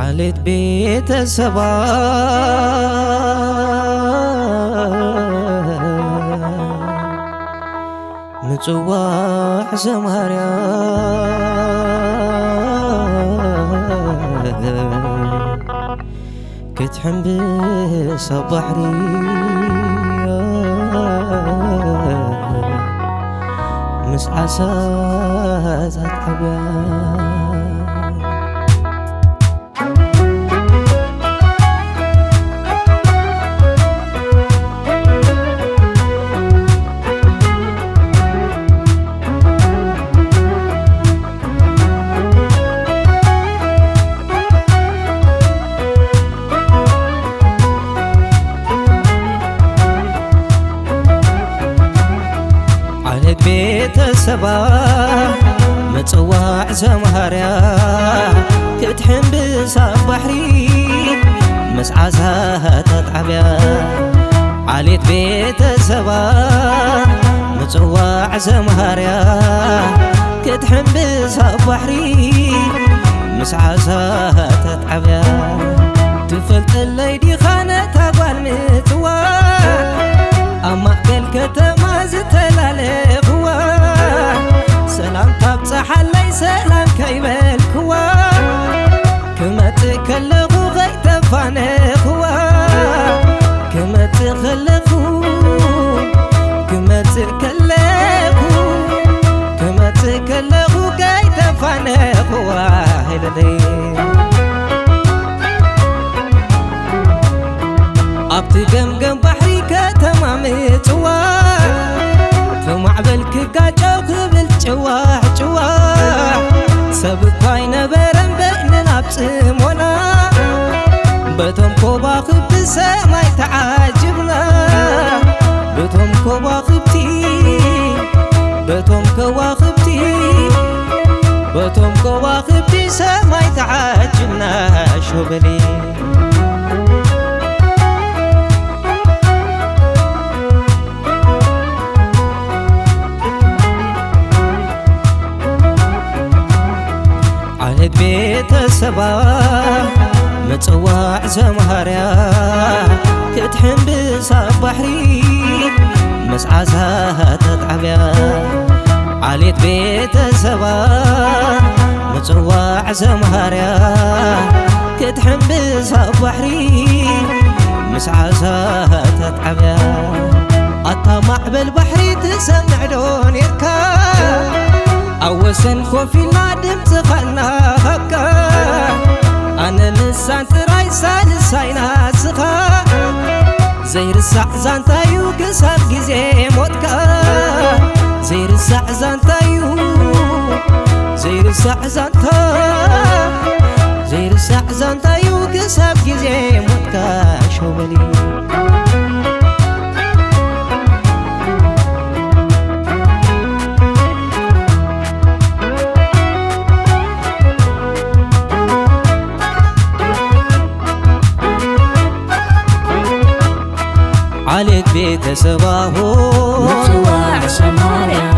عليت بيت السبا متواح زماريا كتحن بس بحري مس عساس أتعبيا بيت السبا متواع زمهريا كتحن بساب بحري مسعزها تتعبيا عليت بيت السبا متواع زمهريا كتحن بساب بحري مسعزها تتعبيا تفلت الليدي خانت أقوال متواع أما بالكتما زتلالي سلام تبصح علي سلام كيبل كوا كما تكلغو غي تفاني كوا كما تخلقو كما تكلغو كما تكلغو غي تفاني كوا هلدي أبتي جم بحري كتمامي توا فمعبل كقاجو قبل جواح جواح سبقاي نبرن بيننا بسمونا بتم كوبا خبت سماي تعجبنا بتم كوبا خبتي بتم كوا خبتي بتم كوا خبتي سماي تعجبنا شوبلي عليت بيت السبا متواع زمهريا كتحن بساب بحري مسعزها تتعبيا عليت بيت السبا متواع زمهريا كتحن بساب بحري مسعزها تتعبيا الطمع بالبحري تسمع دون يركا أوسن كوفي نادم تخلنا هكا أنا لسان تراي سالساينا سخا زير السعزان تايو قصار جزي موتكا زير السعزان تايو زير السعزان زير السعزان تايو قصار جزي موتكا شوبلي عليت بيت سباهو متواع سماريا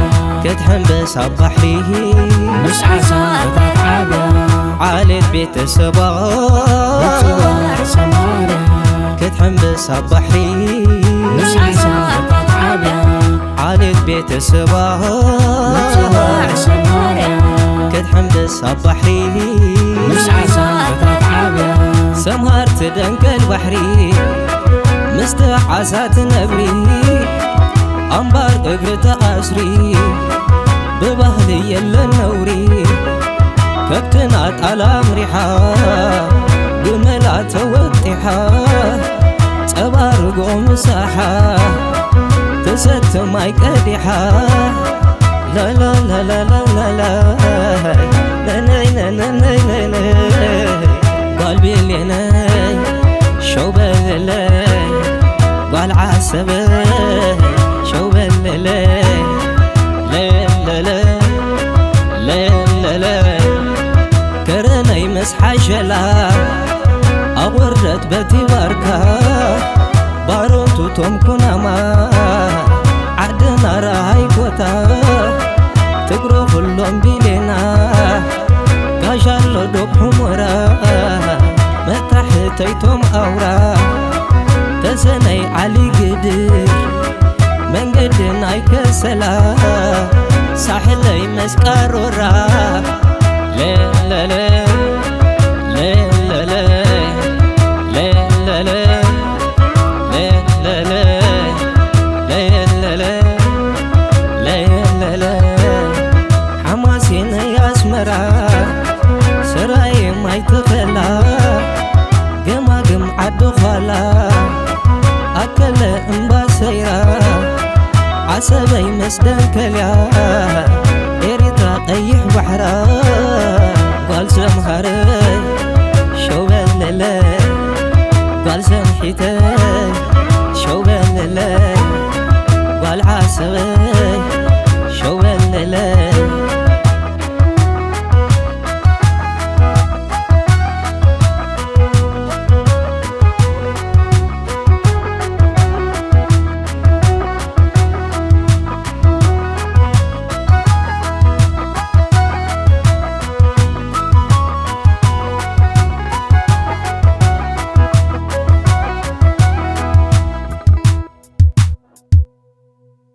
كتحن بساب بحري مسعزها تتعبيا عليت بيت سباهو متواع سماريا كتحن بساب بحري مسعزها تتعبيا عليت بيت سباهو متواع سماريا كتحن بساب بحري مسعزها تتعبيا سمهر تدنقل بحري مستعسات نبري أنبار اقرت أسري ببهلي يلا نوري كبتنات على مريحة بملات وطيحة تبارقو مساحة تست ماي كديحة لا لا لا لا لا لا لا لا لا لا لا قلبي لنا شوب الليل والعسبة شوب الليل ليل ليل ليل ليل كرني مسحة شلا أوردت بتي باركا باروتو توم كنما عدنا راي كوتا تقرو كلهم بيلنا كاشالو دوب حمرا سيتم أورا تسني علي قدر من قدن أي كسلا ساحلي مسكر ورا لا لا لا لا لا لا لا لا حماسين يا سمرا سراي ما يتخلى قما قم عدو خلا أكل انبا سيرا عسبي مسدن كليا إريتا قيح بحرا قال سمهري شو بللي قال سمحيتي شو بللي قال عسبي